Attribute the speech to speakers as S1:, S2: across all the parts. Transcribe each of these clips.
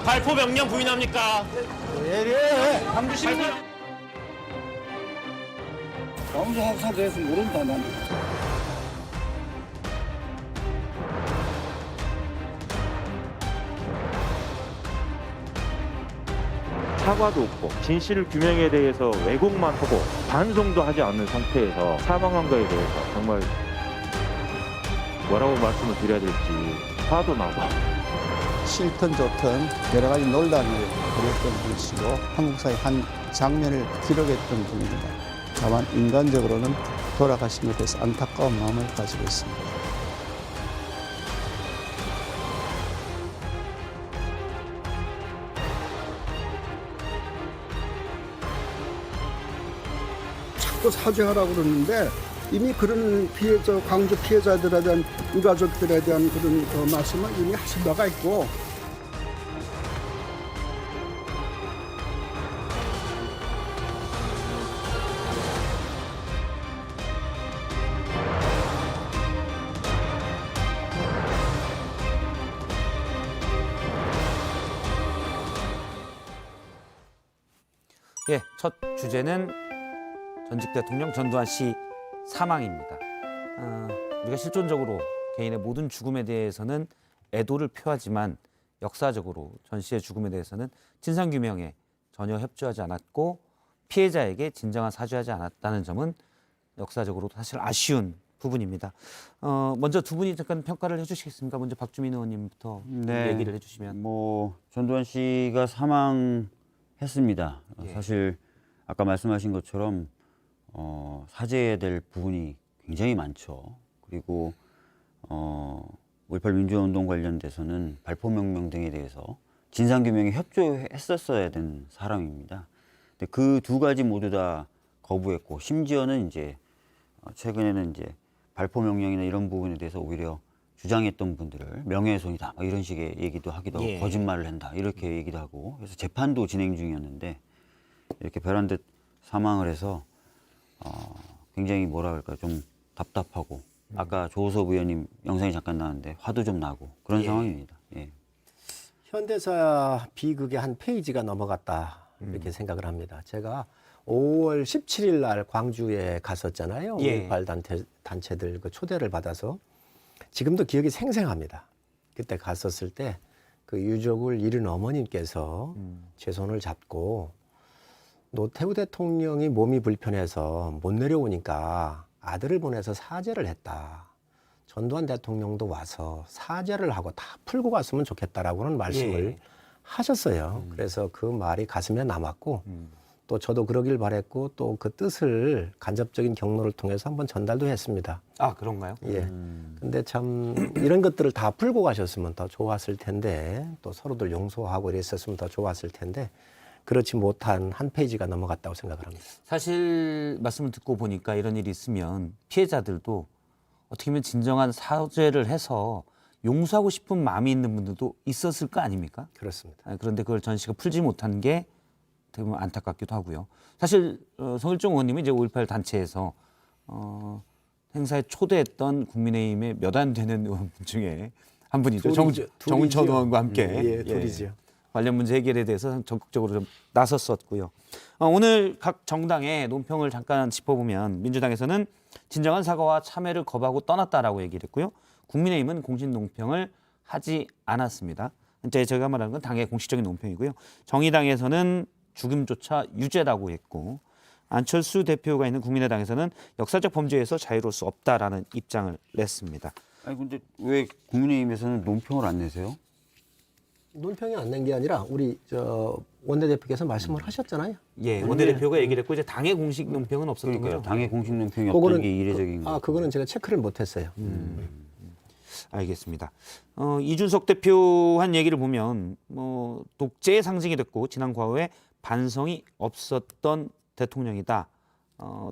S1: 발포 명령 부인합니까?
S2: 왜 이래?
S1: 광주 시민
S2: 광주 학사 대해서 모른다 나는.
S3: 사과도 없고 진실 규명에 대해서 왜곡만 하고 반성도 하지 않는 상태에서 사망한 거에 대해서 정말 뭐라고 말씀을 드려야 될지 화도 나고
S4: 싫든 좋든 여러 가지 논란을 벌였던 분이시고 한국사의 한 장면을 기록했던 분입니다. 다만 인간적으로는 돌아가신 것에 대해서 안타까운 마음을 가지고 있습니다.
S5: 자꾸 사죄하라고 그러는데 이미 그런 광주 피해자들에 대한 유가족들에 대한 그런 말씀을 이미 하신 바가 있고
S6: 예, 첫 주제는 전직 대통령 전두환 씨 사망입니다. 우리가 실존적으로 개인의 모든 죽음에 대해서는 애도를 표하지만 역사적으로 전 씨의 죽음에 대해서는 진상규명에 전혀 협조하지 않았고 피해자에게 진정한 사죄하지 않았다는 점은 역사적으로 사실 아쉬운 부분입니다. 먼저 두 분이 잠깐 평가를 해주시겠습니까? 먼저 박주민 의원님부터 얘기를 해주시면.
S7: 전두환 씨가 사망했습니다.
S6: 예.
S7: 사실 아까 말씀하신 것처럼 사죄해야 될 부분이 굉장히 많죠. 그리고 5.18 민주화운동 관련돼서는 발포명령 등에 대해서 진상규명에 협조했었어야 된 사람입니다. 근데 그 두 가지 모두 다 거부했고 심지어는 이제 최근에는 이제 발포명령이나 이런 부분에 대해서 오히려 주장했던 분들을 명예훼손이다 이런 식의 얘기도 하기도 하고
S6: 예.
S7: 거짓말을 한다 이렇게 얘기도 하고 그래서 재판도 진행 중이었는데 이렇게 벼란듯 사망을 해서 굉장히 뭐라 그럴까 좀 답답하고 아까 조호섭 의원님 영상이 잠깐 나왔는데 화도 좀 나고 그런 상황입니다. 예.
S8: 현대사 비극의 한 페이지가 넘어갔다 이렇게 생각을 합니다. 제가 5월 17일 날 광주에 갔었잖아요.
S6: 예.
S8: 5.18 단체들 그 초대를 받아서 지금도 기억이 생생합니다. 그때 갔었을 때 그 유족을 잃은 어머님께서 제 손을 잡고 노태우 대통령이 몸이 불편해서 못 내려오니까 아들을 보내서 사죄를 했다. 전두환 대통령도 와서 사죄를 하고 다 풀고 갔으면 좋겠다라고는 말씀을
S6: 예.
S8: 하셨어요. 그래서 그 말이 가슴에 남았고 또 저도 그러길 바랬고 또 그 뜻을 간접적인 경로를 통해서 한번 전달도 했습니다.
S6: 아, 그런가요?
S8: 예. 근데 참 이런 것들을 다 풀고 가셨으면 더 좋았을 텐데 또 서로들 용서하고 이랬었으면 더 좋았을 텐데 그렇지 못한 한 페이지가 넘어갔다고 생각을 합니다.
S6: 사실 말씀을 듣고 보니까 이런 일이 있으면 피해자들도 어떻게 보면 진정한 사죄를 해서 용서하고 싶은 마음이 있는 분들도 있었을 거 아닙니까?
S8: 그렇습니다.
S6: 그런데 그걸 전 씨가 풀지 못한 게 어떻게 보면 안타깝기도 하고요. 사실 성일종 의원님이 이제 5.18 단체에서 행사에 초대했던 국민의힘의 몇 안 되는 의원 중에 한 분이죠. 정운천 의원과 함께
S8: 예, 둘이죠.
S6: 관련 문제 해결에 대해서 적극적으로 좀 나섰었고요. 오늘 각 정당의 논평을 잠깐 짚어보면 민주당에서는 진정한 사과와 참회를 거부하고 떠났다라고 얘기를 했고요. 국민의힘은 공식 논평을 하지 않았습니다. 이제 제가 말하는 건 당의 공식적인 논평이고요. 정의당에서는 죽음조차 유죄라고 했고 안철수 대표가 있는 국민의당에서는 역사적 범죄에서 자유로울 수 없다라는 입장을 냈습니다.
S7: 아니 근데 왜 국민의힘에서는 논평을 안 내세요?
S8: 논평이 안 낸 게 아니라 우리 원내대표께서 말씀을 하셨잖아요.
S6: 예, 원내대표가 얘기를 했고 이제 당의 공식 논평은 없었던
S7: 그러니까요.
S6: 거죠.
S7: 당의 공식 논평이 없다는 게 이례적인 거죠.
S8: 그거는 제가 체크를 못했어요.
S6: 알겠습니다. 이준석 대표 한 얘기를 보면 독재의 상징이 됐고 지난 과거에 반성이 없었던 대통령이다.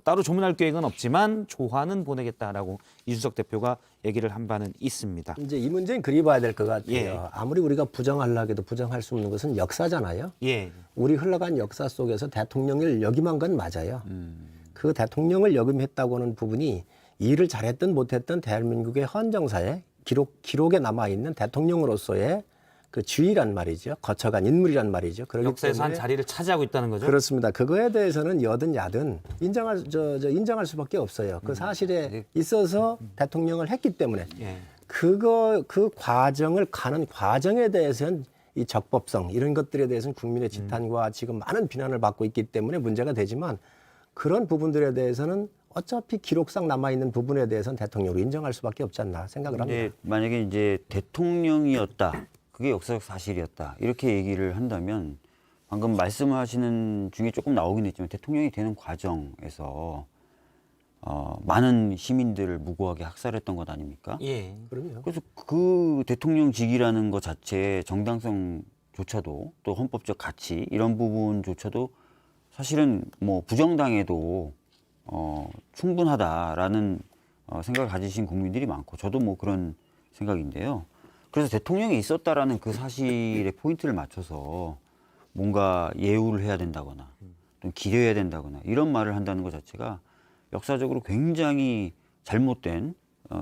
S6: 따로 조문할 계획은 없지만 조화는 보내겠다라고 이준석 대표가 얘기를 한 바는 있습니다.
S8: 이제 이 문제는 그리 봐야 될 것 같아요.
S6: 예.
S8: 아무리 우리가 부정하려고 해도 부정할 수 없는 것은 역사잖아요.
S6: 예,
S8: 우리 흘러간 역사 속에서 대통령을 역임한 건 맞아요. 그 대통령을 역임했다고 하는 부분이 일을 잘했든 못했든 대한민국의 헌정사에 기록에 남아있는 대통령으로서의 그 주의란 말이죠. 거쳐간 인물이란 말이죠. 그렇기
S6: 역사에서 한
S8: 때문에
S6: 자리를 차지하고 있다는 거죠.
S8: 그렇습니다. 그거에 대해서는 여든 야든 인정할 수밖에 없어요. 그 사실에 있어서 대통령을 했기 때문에
S6: 예.
S8: 그 과정을 가는 과정에 대해서는 이 적법성 이런 것들에 대해서는 국민의 지탄과 지금 많은 비난을 받고 있기 때문에 문제가 되지만 그런 부분들에 대해서는 어차피 기록상 남아있는 부분에 대해서는 대통령으로 인정할 수밖에 없지 않나 생각을 합니다.
S7: 만약에 이제 대통령이었다, 그게 역사적 사실이었다 이렇게 얘기를 한다면 방금 말씀하시는 중에 조금 나오긴 했지만 대통령이 되는 과정에서 많은 시민들을 무고하게 학살했던 것 아닙니까?
S6: 예.
S8: 그럼요.
S7: 그래서 그 대통령직이라는 것 자체의 정당성조차도 또 헌법적 가치 이런 부분조차도 사실은 뭐 부정당해도 충분하다라는 생각을 가지신 국민들이 많고 저도 뭐 그런 생각인데요. 그래서 대통령이 있었다라는 그 사실에 포인트를 맞춰서 뭔가 예우를 해야 된다거나 또 기려야 된다거나 이런 말을 한다는 것 자체가 역사적으로 굉장히 잘못된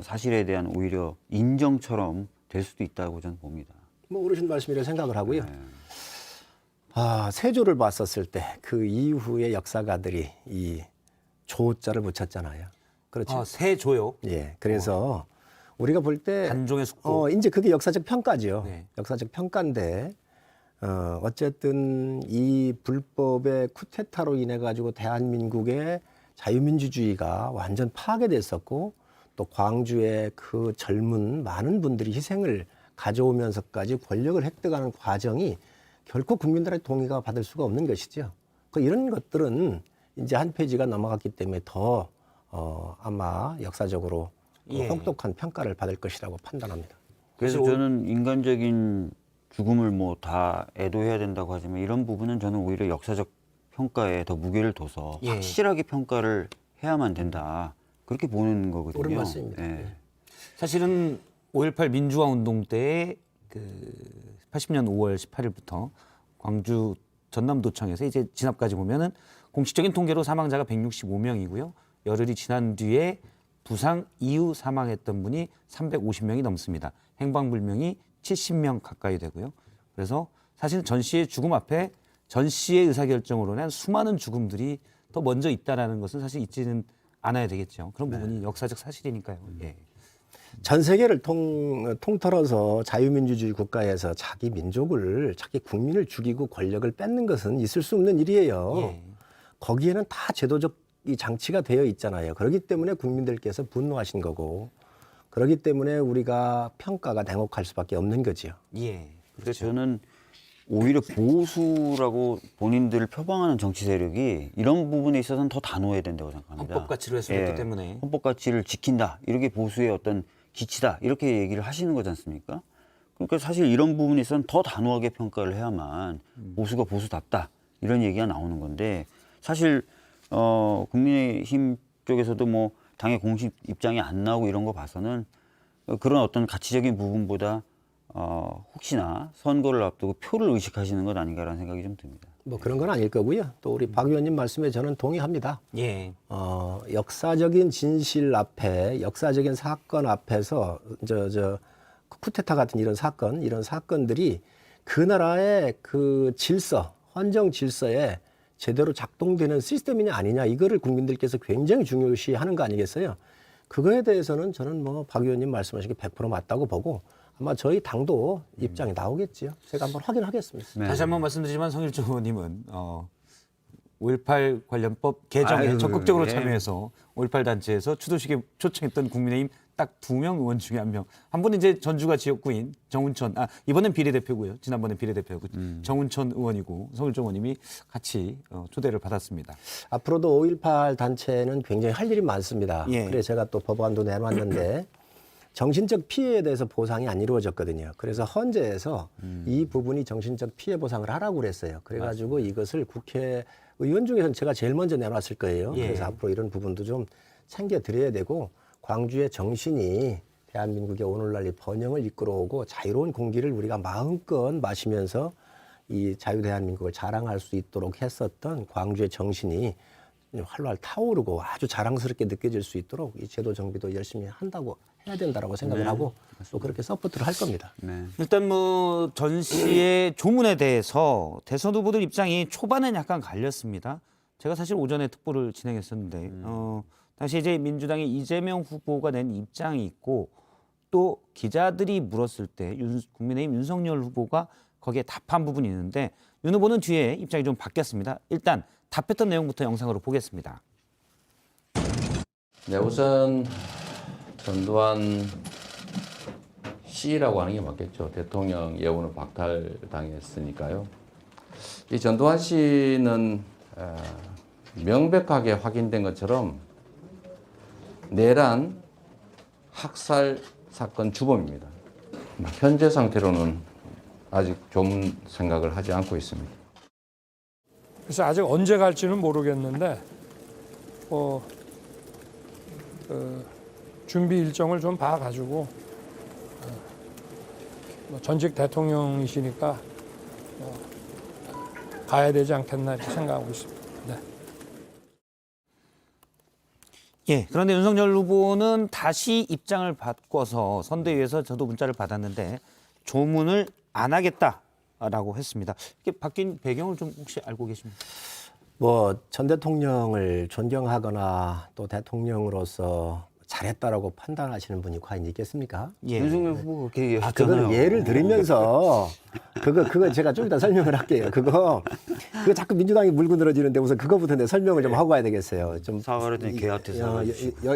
S7: 사실에 대한 오히려 인정처럼 될 수도 있다고 저는 봅니다.
S8: 뭐 어르신 말씀이라 생각을 하고요.
S7: 네.
S8: 세조를 봤었을 때 그 이후의 역사가들이 이 조자를 붙였잖아요. 그렇죠.
S6: 세조요.
S8: 예. 그래서 우리가 볼 때
S6: 단종의 숙고.
S8: 이제 그게 역사적 평가죠.
S6: 네.
S8: 역사적 평가인데 어쨌든 이 불법의 쿠데타로 인해 가지고 대한민국의 자유민주주의가 완전 파괴됐었고 또 광주의 그 젊은 많은 분들이 희생을 가져오면서까지 권력을 획득하는 과정이 결코 국민들의 동의가 받을 수가 없는 것이죠. 이런 것들은 이제 한 페이지가 넘어갔기 때문에 더 아마 역사적으로
S6: 예.
S8: 혹독한 평가를 받을 것이라고 판단합니다.
S7: 그래서 저는 인간적인 죽음을 뭐 다 애도해야 된다고 하지만 이런 부분은 저는 오히려 역사적 평가에 더 무게를 둬서
S6: 예.
S7: 확실하게 평가를 해야만 된다. 그렇게 보는 거거든요.
S8: 옳은 말씀입니다.
S7: 예.
S6: 사실은 5.18 민주화 운동 때 그 80년 5월 18일부터 광주 전남도청에서 이제 진압까지 보면은 공식적인 통계로 사망자가 165명이고요. 열흘이 지난 뒤에 부상 이후 사망했던 분이 350명이 넘습니다. 행방불명이 70명 가까이 되고요. 그래서 사실 전 씨의 죽음 앞에 전 씨의 의사결정으로 인한 수많은 죽음들이 더 먼저 있다라는 것은 사실 잊지는 않아야 되겠죠. 그런 부분이 역사적 사실이니까요. 예.
S8: 전 세계를 통틀어서 자유민주주의 국가에서 자기 민족을, 자기 국민을 죽이고 권력을 뺏는 것은 있을 수 없는 일이에요.
S6: 예.
S8: 거기에는 다 제도적 이 장치가 되어 있잖아요. 그렇기 때문에 국민들께서 분노하신 거고, 그렇기 때문에 우리가 평가가 냉혹할 수밖에 없는 거지요.
S6: 예.
S7: 그래서 저는 오히려 보수라고 본인들을 표방하는 정치 세력이 이런 부분에 있어서는 더 단호해야 된다고 생각합니다.
S6: 헌법 가치를 훼손했기 때문에.
S7: 헌법 가치를 지킨다. 이렇게 보수의 어떤 기치다. 이렇게 얘기를 하시는 거지 않습니까? 그러니까 사실 이런 부분에 있어서는 더 단호하게 평가를 해야만 보수가 보수답다. 이런 얘기가 나오는 건데 사실 국민의힘 쪽에서도 뭐 당의 공식 입장이 안 나오고 이런 거 봐서는 그런 어떤 가치적인 부분보다 혹시나 선거를 앞두고 표를 의식하시는 것 아닌가라는 생각이 좀 듭니다.
S8: 뭐 그런 건 아닐 거고요. 또 우리 박 의원님 말씀에 저는 동의합니다.
S6: 예.
S8: 역사적인 진실 앞에, 역사적인 사건 앞에서 쿠데타 같은 이런 사건들이 그 나라의 그 질서, 헌정 질서에 제대로 작동되는 시스템이냐 아니냐 이거를 국민들께서 굉장히 중요시하는 거 아니겠어요? 그거에 대해서는 저는 뭐 박 의원님 말씀하신 게 100% 맞다고 보고 아마 저희 당도 입장이 나오겠지요. 제가 한번 확인하겠습니다.
S7: 네.
S6: 다시 한번 말씀드리지만 성일종 의원님은 5.18 관련법 개정에 적극적으로
S7: 예.
S6: 참여해서 5.18 단체에서 추도식에 초청했던 국민의힘 딱 2명 의원 중에 한 명. 한 분은 이제 전주가 지역구인 정운천, 이번엔 비례대표고요. 지난번엔 비례대표고 정운천 의원이고 성일종 의원님이 같이 초대를 받았습니다.
S8: 앞으로도 5.18 단체는 굉장히 할 일이 많습니다.
S6: 예.
S8: 그래서 제가 또 법안도 내놨는데 정신적 피해에 대해서 보상이 안 이루어졌거든요. 그래서 헌재에서 이 부분이 정신적 피해 보상을 하라고 그랬어요. 그래가지고 이것을 국회의원 중에서는 제가 제일 먼저 내놨을 거예요.
S6: 예.
S8: 그래서 앞으로 이런 부분도 좀 챙겨드려야 되고 광주의 정신이 대한민국의 오늘날 이 번영을 이끌어오고 자유로운 공기를 우리가 마음껏 마시면서 이 자유대한민국을 자랑할 수 있도록 했었던 광주의 정신이 활활 타오르고 아주 자랑스럽게 느껴질 수 있도록 이 제도 정비도 열심히 한다고 해야 된다라고 생각을 하고 또 그렇게 서포트를 할 겁니다.
S7: 네.
S6: 일단 뭐 전 씨의 조문에 대해서 대선 후보들 입장이 초반엔 약간 갈렸습니다. 제가 사실 오전에 특보를 진행했었는데 당시 이제 민주당의 이재명 후보가 낸 입장이 있고 또 기자들이 물었을 때 국민의힘 윤석열 후보가 거기에 답한 부분이 있는데 윤 후보는 뒤에 입장이 좀 바뀌었습니다. 일단 답했던 내용부터 영상으로 보겠습니다.
S9: 네, 우선 전두환 씨라고 하는 게 맞겠죠. 대통령 예우는 박탈당했으니까요. 이 전두환 씨는 명백하게 확인된 것처럼 내란 학살 사건 주범입니다. 현재 상태로는 아직 좀 생각을 하지 않고 있습니다.
S10: 그래서 아직 언제 갈지는 모르겠는데 준비 일정을 좀 봐가지고 전직 대통령이시니까 가야 되지 않겠나 이렇게 생각하고 있습니다. 네.
S6: 예, 그런데 윤석열 후보는 다시 입장을 바꿔서 선대위에서 저도 문자를 받았는데 조문을 안 하겠다라고 했습니다. 이게 바뀐 배경을 좀 혹시 알고 계십니까?
S8: 뭐 전 대통령을 존경하거나 또 대통령으로서 잘했다라고 판단하시는 분이 과연 있겠습니까?
S6: 예.
S7: 윤석열 후보 그렇게 얘기하셨잖아요.
S8: 그거는 예를 들으면서 그거 제가 좀 이따 설명을 할게요. 그거 자꾸 민주당이 물고 늘어지는데 우선 그거부터 내 설명을 좀 하고 가야 되겠어요. 좀
S7: 사과를 했더니 개한테 사과를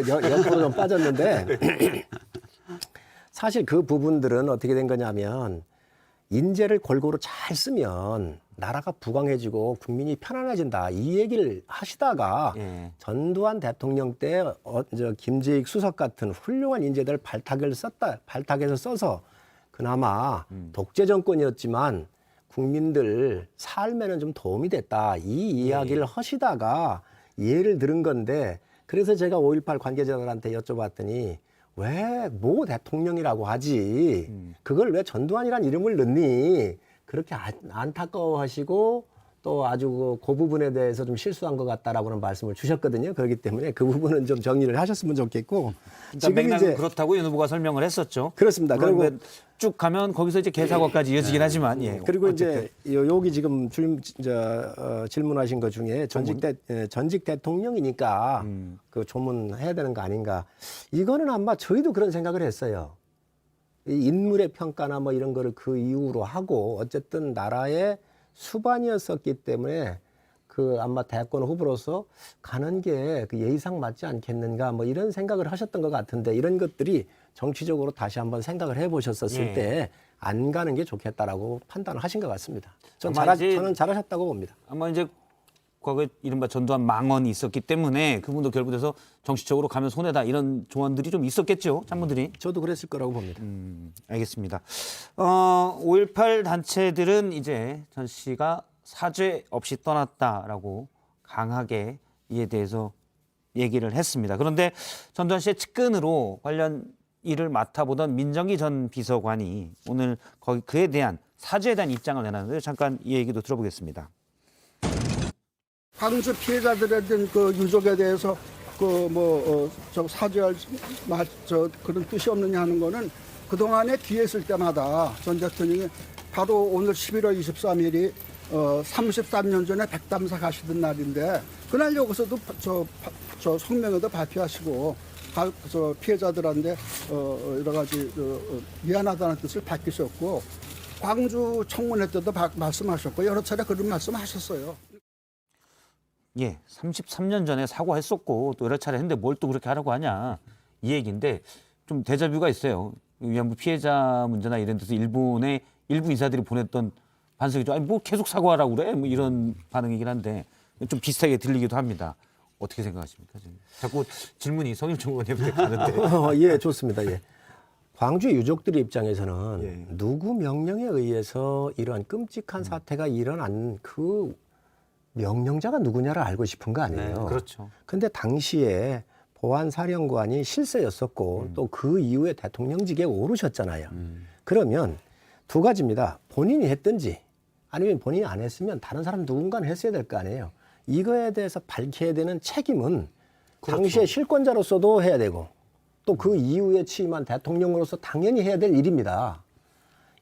S8: 옆으로 좀 빠졌는데 사실 그 부분들은 어떻게 된 거냐면 인재를 골고루 잘 쓰면 나라가 부강해지고 국민이 편안해진다 이 얘기를 하시다가
S6: 예.
S8: 전두환 대통령 때 김재익 수석 같은 훌륭한 인재들 발탁해서 써서 그나마 독재 정권이었지만 국민들 삶에는 좀 도움이 됐다 이 이야기를 하시다가 예를 들은 건데 그래서 제가 5.18 관계자들한테 여쭤봤더니 왜 모 대통령이라고 하지 그걸 왜 전두환이란 이름을 넣니 그렇게 안타까워하시고 또 아주 그 부분에 대해서 좀 실수한 것 같다라고는 말씀을 주셨거든요. 그렇기 때문에 그 부분은 좀 정리를 하셨으면 좋겠고
S6: 지금 맥락은 그렇다고 윤 후보가 설명을 했었죠.
S8: 그렇습니다. 그리고
S6: 쭉 가면 거기서 이제 개사과까지 이어지긴 하지만 예.
S8: 그리고
S6: 어쨌든.
S8: 이제 여기 지금 질문하신 것 중에 전직 대통령이니까 그 조문해야 되는 거 아닌가? 이거는 아마 저희도 그런 생각을 했어요. 이 인물의 평가나 뭐 이런 거를 그 이후로 하고 어쨌든 나라의 수반이었었기 때문에 그 아마 대권 후보로서 가는 게 그 예의상 맞지 않겠는가 뭐 이런 생각을 하셨던 것 같은데 이런 것들이 정치적으로 다시 한번 생각을 해보셨었을
S6: 예.
S8: 때 안 가는 게 좋겠다라고 판단을 하신 것 같습니다. 저는 잘하셨다고 봅니다.
S6: 아마 이제 과거에 이른바 전두환 망언이 있었기 때문에 그분도 결부돼서 정치적으로 가면 손해다 이런 조언들이 좀 있었겠죠, 참모들이.
S8: 저도 그랬을 거라고 봅니다.
S6: 알겠습니다. 5.18 단체들은 이제 전 씨가 사죄 없이 떠났다라고 강하게 이에 대해서 얘기를 했습니다. 그런데 전두환 씨의 측근으로 관련 일을 맡아보던 민정기 전 비서관이 오늘 그에 대한 사죄에 대한 입장을 내놨는데 잠깐 이 얘기도 들어보겠습니다.
S5: 광주 피해자들에 대한 그 유족에 대해서 사죄할 그런 뜻이 없느냐 하는 거는 그동안에 기회 있을 때마다 전 대통령이 바로 오늘 11월 23일이 33년 전에 백담사 가시던 날인데 그날 여기서도 저 성명에도 발표하시고 피해자들한테 여러 가지 미안하다는 뜻을 밝히셨고 광주 청문회 때도 말씀하셨고 여러 차례 그런 말씀하셨어요.
S6: 예, 33년 전에 사과했었고 또 여러 차례 했는데 뭘 또 그렇게 하라고 하냐 이 얘기인데 좀 데자뷰가 있어요. 위안부 피해자 문제나 이런 데서 일본의 일부 인사들이 보냈던 반성이죠. 아니 뭐 계속 사과하라고 그래? 뭐 이런 반응이긴 한데 좀 비슷하게 들리기도 합니다. 어떻게 생각하십니까? 자꾸 질문이 성일종 의원님한테 가는데.
S8: 예, 좋습니다. 예. 광주 유족들의 입장에서는 누구 명령에 의해서 이러한 끔찍한 사태가 일어난 그 명령자가 누구냐를 알고 싶은 거 아니에요.
S6: 네, 그렇죠.
S8: 근데 당시에 보안사령관이 실세였었고 또 그 이후에 대통령직에 오르셨잖아요. 그러면 두 가지입니다. 본인이 했든지 아니면 본인이 안 했으면 다른 사람 누군가는 했어야 될 거 아니에요. 이거에 대해서 밝혀야 되는 책임은 당시의 실권자로서도 해야 되고 또 그 이후에 취임한 대통령으로서 당연히 해야 될 일입니다.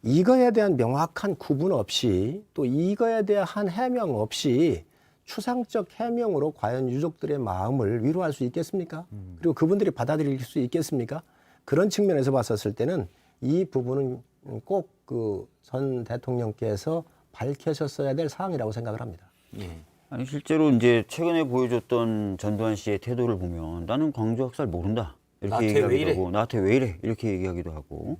S8: 이거에 대한 명확한 구분 없이 또 이거에 대한 해명 없이 추상적 해명으로 과연 유족들의 마음을 위로할 수 있겠습니까? 그리고 그분들이 받아들일 수 있겠습니까? 그런 측면에서 봤었을 때는 이 부분은 꼭 그 전 대통령께서 밝혀셨어야 될 사항이라고 생각을 합니다.
S6: 예.
S7: 아니 실제로 이제 최근에 보여줬던 전두환 씨의 태도를 보면 나는 광주 학살 모른다 이렇게
S6: 나한테 왜
S7: 얘기하기도
S6: 이래?
S7: 하고 나한테 왜 이래 이렇게 얘기하기도 하고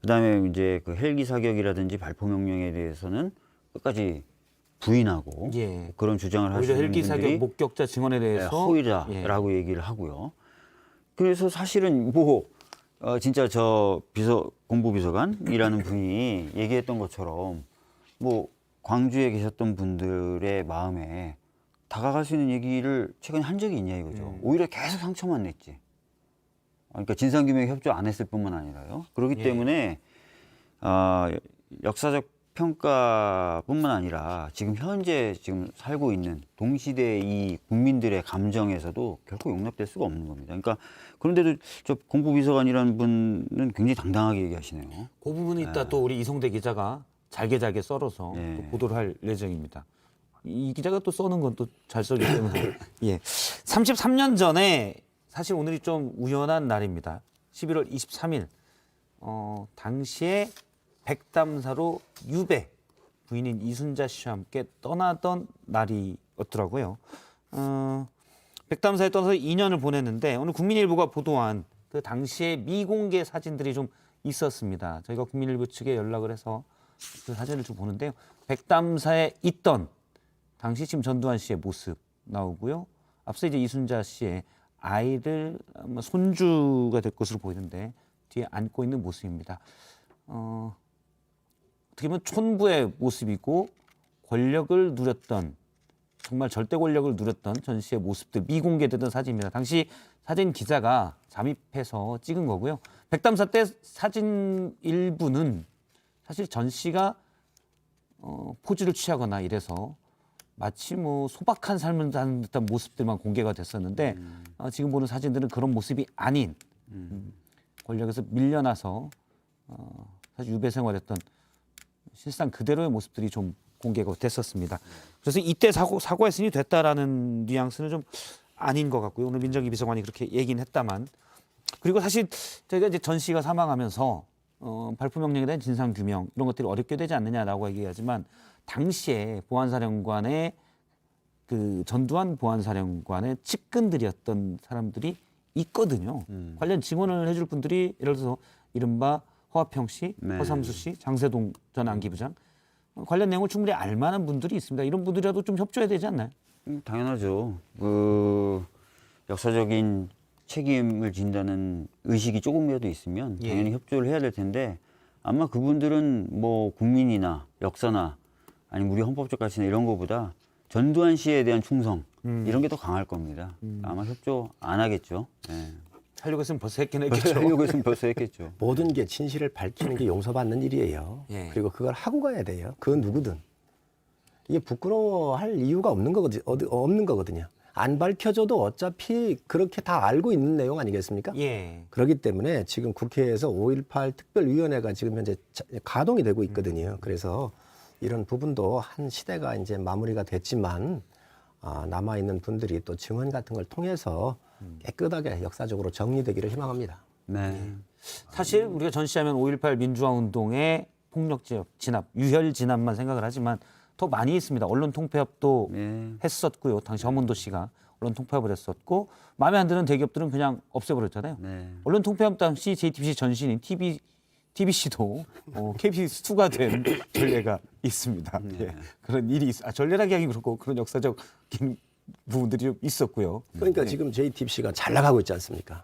S7: 그다음에 이제 그 헬기 사격이라든지 발포 명령에 대해서는 끝까지 부인하고
S6: 예.
S7: 그런 주장을
S6: 오히려
S7: 하시는
S6: 헬기 사격
S7: 분들이
S6: 목격자 증언에 대해서
S7: 허위다라고 얘기를 하고요. 그래서 사실은 뭐 진짜 저 공보비서관이라는 분이 얘기했던 것처럼 뭐 광주에 계셨던 분들의 마음에 다가갈 수 있는 얘기를 최근에 한 적이 있냐 이거죠. 오히려 계속 상처만 냈지. 그러니까 진상규명 협조 안 했을 뿐만 아니라요. 그렇기 때문에 역사적 평가뿐만 아니라 지금 현재 지금 살고 있는 동시대 이 국민들의 감정에서도 결코 용납될 수가 없는 겁니다. 그러니까 그런데도 저 공보비서관이라는 분은 굉장히 당당하게 얘기하시네요.
S6: 그 부분이 있다 또 우리 이성대 기자가 잘게 썰어서 또 보도를 할 예정입니다. 이 기자가 또 써는 건 또 잘 써기 때문에 예. 33년 전에 사실 오늘이 좀 우연한 날입니다. 11월 23일 당시에 백담사로 유배 부인인 이순자 씨와 함께 떠나던 날이었더라고요. 백담사에 떠나서 2년을 보냈는데 오늘 국민일보가 보도한 그 당시의 미공개 사진들이 좀 있었습니다. 저희가 국민일보 측에 연락을 해서 그 사진을 좀 보는데요. 백담사에 있던 당시 지금 전두환 씨의 모습 나오고요. 앞서 이제 이순자 씨의 아이를 아마 손주가 될 것으로 보이는데 뒤에 안고 있는 모습입니다. 어떻게 보면 촌부의 모습이고 권력을 누렸던 정말 절대 권력을 누렸던 전 씨의 모습들 미공개되던 사진입니다. 당시 사진 기자가 잠입해서 찍은 거고요. 백담사 때 사진 일부는 사실 전 씨가 포즈를 취하거나 이래서 마치 뭐 소박한 삶을 사는 듯한 모습들만 공개가 됐었는데 지금 보는 사진들은 그런 모습이 아닌 권력에서 밀려나서 사실 유배 생활했던 실상 그대로의 모습들이 좀 공개가 됐었습니다. 그래서 이때 사과했으니 됐다라는 뉘앙스는 좀 아닌 것 같고요. 오늘 민정기 비서관이 그렇게 얘기는 했다만 그리고 사실 저희가 이제 전 씨가 사망하면서 발포 명령에 대한 진상 규명 이런 것들이 어렵게 되지 않느냐라고 얘기하지만 당시에 보안사령관의 그 전두환 보안사령관의 측근들이었던 사람들이 있거든요. 관련 증언을 해줄 분들이 예를 들어서 이른바 허화평 씨, 허삼수 씨, 장세동 전 안기부장 관련 내용을 충분히 알 만한 분들이 있습니다. 이런 분들이라도 좀 협조해야 되지 않나요?
S7: 당연하죠. 그 역사적인 책임을 진다는 의식이 조금이라도 있으면 당연히 협조를 해야 될 텐데 아마 그분들은 뭐 국민이나 역사나 아니면 우리 헌법적 가치나 이런 거보다 전두환 씨에 대한 충성 이런 게 더 강할 겁니다. 아마 협조 안 하겠죠. 네.
S6: 하려고 했으면 벌써 했긴 했겠죠.
S7: 하려고 했으면 벌써 했겠죠.
S8: 모든 게 진실을 밝히는 게 용서받는 일이에요. 그리고 그걸 하고 가야 돼요. 그 누구든. 이게 부끄러워할 이유가 없는 거거든요. 안 밝혀져도 어차피 그렇게 다 알고 있는 내용 아니겠습니까? 그렇기 때문에 지금 국회에서 5.18 특별위원회가 지금 현재 가동이 되고 있거든요. 그래서 이런 부분도 한 시대가 이제 마무리가 됐지만 남아있는 분들이 또 증언 같은 걸 통해서 깨끗하게 역사적으로 정리되기를 희망합니다.
S7: 네.
S6: 사실 우리가 전시하면 5.18 민주화 운동의 폭력 진압, 유혈 진압만 생각을 하지만 더 많이 있습니다. 언론 통폐합도 했었고요. 당시 허문도 씨가 언론 통폐합을 했었고 마음에 안 드는 대기업들은 그냥 없애버렸잖아요. 언론 통폐합 당시 JTBC 전신인 TBC도 KBS2가 된 전례가 있습니다. 그런 일이 전례라기 하기 그렇고 그런 역사적인 부분들이 좀 있었고요.
S8: 그러니까 지금 JTBC가 잘 나가고 있지 않습니까?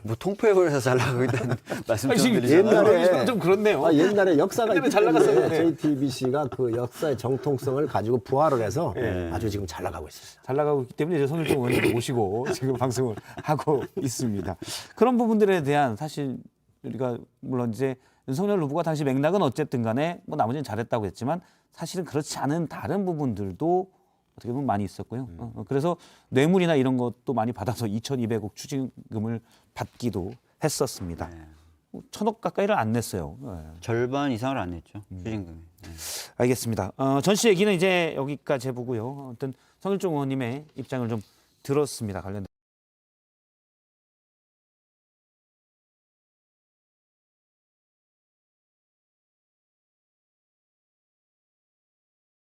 S7: 뭐 통폐합을 해서 잘 나가고 있다는 말씀 좀
S8: 옛날에
S6: 좀 그렇네요.
S8: 옛날에 역사가 있기
S6: 잘
S8: 때문에
S6: 나갔었는데.
S8: JTBC가 그 역사의 정통성을 가지고 부활을 해서 아주 지금 잘 나가고 있습니다.
S6: 잘 나가고 있기 때문에 이제 손일종 의원님 모시고 지금 방송을 하고 있습니다. 그런 부분들에 대한 사실 우리가 물론 이제 윤석열 후보가 당시 맥락은 어쨌든 간에 뭐 나머지는 잘했다고 했지만 사실은 그렇지 않은 다른 부분들도 어떻게 보면 많이 있었고요. 그래서 뇌물이나 이런 것도 많이 받아서 2,200억 추징금을 받기도 했었습니다. 1,000억 가까이를 안 냈어요.
S7: 절반 이상을 안 냈죠. 추징금이.
S6: 알겠습니다. 전 씨 얘기는 이제 여기까지 해보고요. 어떤 성일종 의원님의 입장을 좀 들었습니다. 관련돼서.